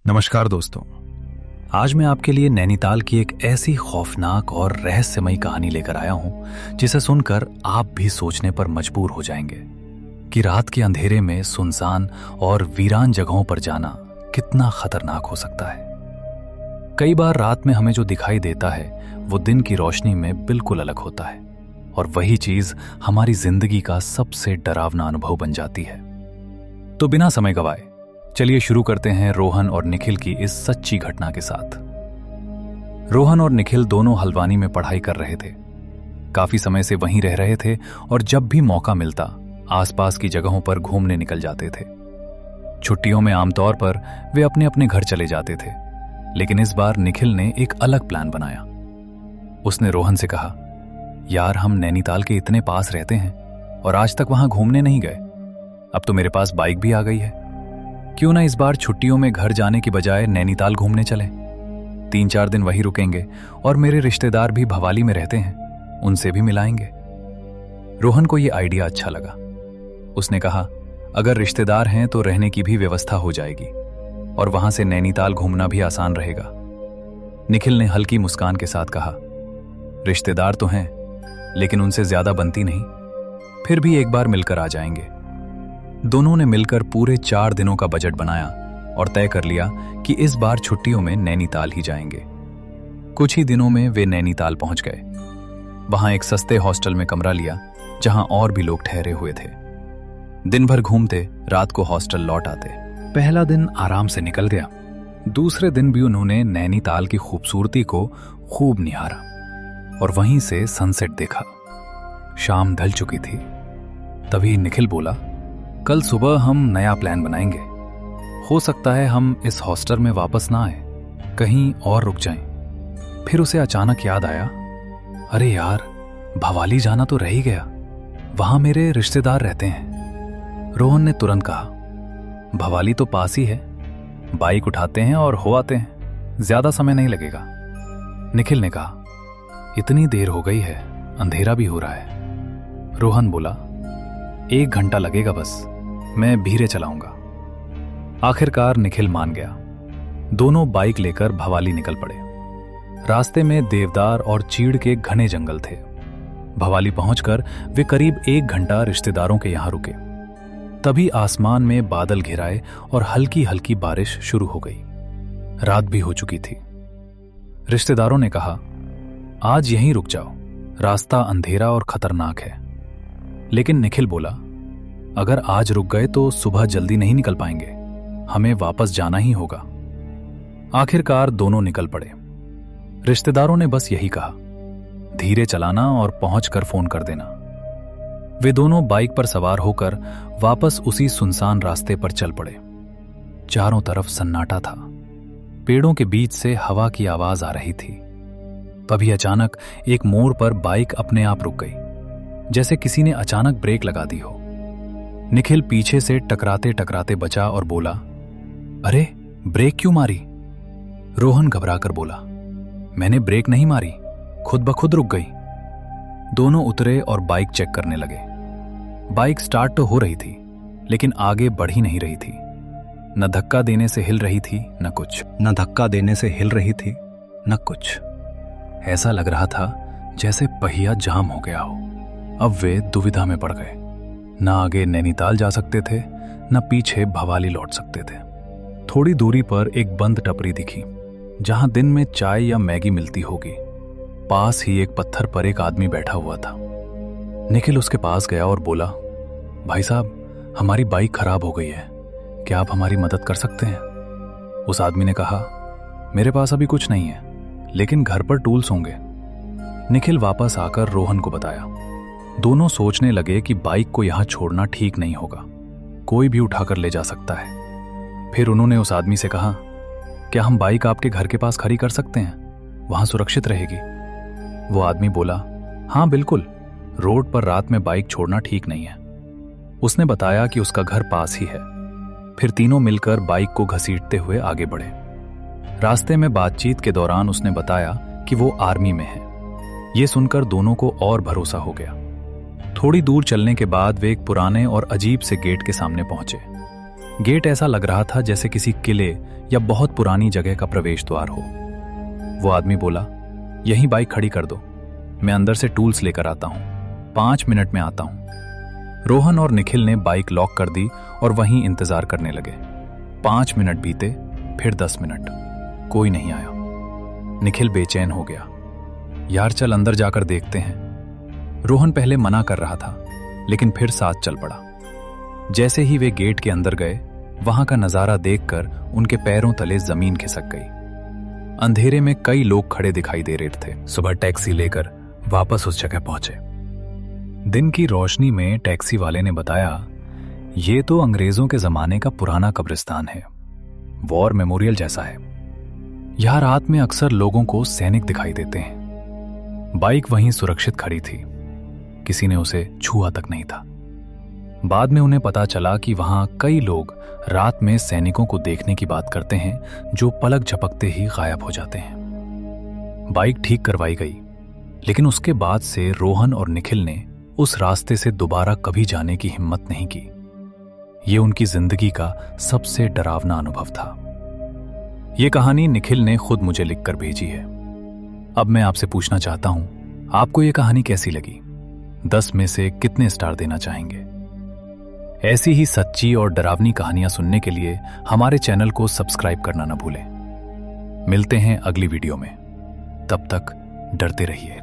नमस्कार दोस्तों। आज मैं आपके लिए नैनीताल की एक ऐसी खौफनाक और रहस्यमयी कहानी लेकर आया हूं जिसे सुनकर आप भी सोचने पर मजबूर हो जाएंगे कि रात के अंधेरे में सुनसान और वीरान जगहों पर जाना कितना खतरनाक हो सकता है। कई बार रात में हमें जो दिखाई देता है वो दिन की रोशनी में बिल्कुल अलग होता है और वही चीज हमारी जिंदगी का सबसे डरावना अनुभव बन जाती है। तो बिना समय गवाए चलिए शुरू करते हैं रोहन और निखिल की इस सच्ची घटना के साथ। रोहन और निखिल दोनों हल्द्वानी में पढ़ाई कर रहे थे। काफी समय से वहीं रह रहे थे और जब भी मौका मिलता आसपास की जगहों पर घूमने निकल जाते थे। छुट्टियों में आमतौर पर वे अपने अपने घर चले जाते थे, लेकिन इस बार निखिल ने एक अलग प्लान बनाया। उसने रोहन से कहा, यार हम नैनीताल के इतने पास रहते हैं और आज तक वहां घूमने नहीं गए। अब तो मेरे पास बाइक भी आ गई है, क्यों ना इस बार छुट्टियों में घर जाने की बजाय नैनीताल घूमने चलें। 3-4 दिन वहीं रुकेंगे और मेरे रिश्तेदार भी भवाली में रहते हैं, उनसे भी मिलाएंगे। रोहन को यह आइडिया अच्छा लगा। उसने कहा, अगर रिश्तेदार हैं तो रहने की भी व्यवस्था हो जाएगी और वहां से नैनीताल घूमना भी आसान रहेगा। निखिल ने हल्की मुस्कान के साथ कहा, रिश्तेदार तो हैं लेकिन उनसे ज्यादा बनती नहीं, फिर भी एक बार मिलकर आ जाएंगे। दोनों ने मिलकर पूरे 4 दिनों का बजट बनाया और तय कर लिया कि इस बार छुट्टियों में नैनीताल ही जाएंगे। कुछ ही दिनों में वे नैनीताल पहुंच गए। वहां एक सस्ते हॉस्टल में कमरा लिया जहां और भी लोग ठहरे हुए थे। दिन भर घूमते, रात को हॉस्टल लौट आते। पहला दिन आराम से निकल गया। दूसरे दिन भी उन्होंने नैनीताल की खूबसूरती को खूब निहारा और वहीं से सनसेट देखा। शाम ढल चुकी थी। तभी निखिल बोला, कल सुबह हम नया प्लान बनाएंगे। हो सकता है हम इस हॉस्टल में वापस ना आए, कहीं और रुक जाएं। फिर उसे अचानक याद आया, अरे यार, भवाली जाना तो रह ही गया, वहां मेरे रिश्तेदार रहते हैं। रोहन ने तुरंत कहा, भवाली तो पास ही है, बाइक उठाते हैं और हो आते हैं, ज्यादा समय नहीं लगेगा। निखिल ने कहा, इतनी देर हो गई है, अंधेरा भी हो रहा है। रोहन बोला, 1 घंटा लगेगा बस, मैं धीरे चलाऊंगा। आखिरकार निखिल मान गया। दोनों बाइक लेकर भवाली निकल पड़े। रास्ते में देवदार और चीड़ के घने जंगल थे। भवाली पहुंचकर वे करीब 1 घंटा रिश्तेदारों के यहां रुके। तभी आसमान में बादल घिराए और हल्की हल्की बारिश शुरू हो गई। रात भी हो चुकी थी। रिश्तेदारों ने कहा, आज यहीं रुक जाओ, रास्ता अंधेरा और खतरनाक है। लेकिन निखिल बोला, अगर आज रुक गए तो सुबह जल्दी नहीं निकल पाएंगे, हमें वापस जाना ही होगा। आखिरकार दोनों निकल पड़े। रिश्तेदारों ने बस यही कहा, धीरे चलाना और पहुंचकर फोन कर देना। वे दोनों बाइक पर सवार होकर वापस उसी सुनसान रास्ते पर चल पड़े। चारों तरफ सन्नाटा था। पेड़ों के बीच से हवा की आवाज आ रही थी। तभी अचानक एक मोड़ पर बाइक अपने आप रुक गई, जैसे किसी ने अचानक ब्रेक लगा दी हो। निखिल पीछे से टकराते टकराते बचा और बोला, अरे ब्रेक क्यों मारी? रोहन घबराकर बोला, मैंने ब्रेक नहीं मारी, खुद ब खुद रुक गई। दोनों उतरे और बाइक चेक करने लगे। बाइक स्टार्ट तो हो रही थी, लेकिन आगे बढ़ ही नहीं रही थी। न धक्का देने से हिल रही थी, न कुछ। न धक्का देने से हिल रही थी, न कुछ। ऐसा लग रहा था जैसे पहिया जाम हो गया हो। अब वे दुविधा में पड़ गए। न आगे नैनीताल जा सकते थे, न पीछे भवाली लौट सकते थे। थोड़ी दूरी पर एक बंद टपरी दिखी, जहां दिन में चाय या मैगी मिलती होगी। पास ही एक पत्थर पर एक आदमी बैठा हुआ था। निखिल उसके पास गया और बोला, भाई साहब, हमारी बाइक खराब हो गई है, क्या आप हमारी मदद कर सकते हैं? उस आदमी ने कहा, मेरे पास अभी कुछ नहीं है, लेकिन घर पर टूल्स होंगे। निखिल वापस आकर रोहन को बताया। दोनों सोचने लगे कि बाइक को यहां छोड़ना ठीक नहीं होगा, कोई भी उठाकर ले जा सकता है। फिर उन्होंने उस आदमी से कहा, क्या हम बाइक आपके घर के पास खड़ी कर सकते हैं, वहां सुरक्षित रहेगी? वो आदमी बोला, हाँ बिल्कुल, रोड पर रात में बाइक छोड़ना ठीक नहीं है। उसने बताया कि उसका घर पास ही है। फिर तीनों मिलकर बाइक को घसीटते हुए आगे बढ़े। रास्ते में बातचीत के दौरान उसने बताया कि वो आर्मी में है। ये सुनकर दोनों को और भरोसा हो गया। थोड़ी दूर चलने के बाद वे एक पुराने और अजीब से गेट के सामने पहुंचे। गेट ऐसा लग रहा था जैसे किसी किले या बहुत पुरानी जगह का प्रवेश द्वार हो। वो आदमी बोला, यहीं बाइक खड़ी कर दो, मैं अंदर से टूल्स लेकर आता हूं, 5 मिनट में आता हूं। रोहन और निखिल ने बाइक लॉक कर दी और वहीं इंतजार करने लगे। 5 मिनट बीते, फिर 10 मिनट, कोई नहीं आया। निखिल बेचैन हो गया। यार चल अंदर जाकर देखते हैं। रोहन पहले मना कर रहा था, लेकिन फिर साथ चल पड़ा। जैसे ही वे गेट के अंदर गए, वहां का नजारा देखकर उनके पैरों तले जमीन खिसक गई। अंधेरे में कई लोग खड़े दिखाई दे रहे थे। सुबह टैक्सी लेकर वापस उस जगह पहुंचे। दिन की रोशनी में टैक्सी वाले ने बताया, ये तो अंग्रेजों के जमाने का पुराना कब्रिस्तान है, वॉर मेमोरियल जैसा है। यहां रात में अक्सर लोगों को सैनिक दिखाई देते हैं। बाइक वहीं सुरक्षित खड़ी थी, किसी ने उसे छुआ तक नहीं था। बाद में उन्हें पता चला कि वहां कई लोग रात में सैनिकों को देखने की बात करते हैं जो पलक झपकते ही गायब हो जाते हैं। बाइक ठीक करवाई गई, लेकिन उसके बाद से रोहन और निखिल ने उस रास्ते से दोबारा कभी जाने की हिम्मत नहीं की। ये उनकी जिंदगी का सबसे डरावना अनुभव था। ये कहानी निखिल ने खुद मुझे लिखकर भेजी है। अब मैं आपसे पूछना चाहता हूं, आपको ये कहानी कैसी लगी? 10 में से कितने स्टार देना चाहेंगे? ऐसी ही सच्ची और डरावनी कहानियां सुनने के लिए हमारे चैनल को सब्सक्राइब करना न भूलें। मिलते हैं अगली वीडियो में, तब तक डरते रहिए।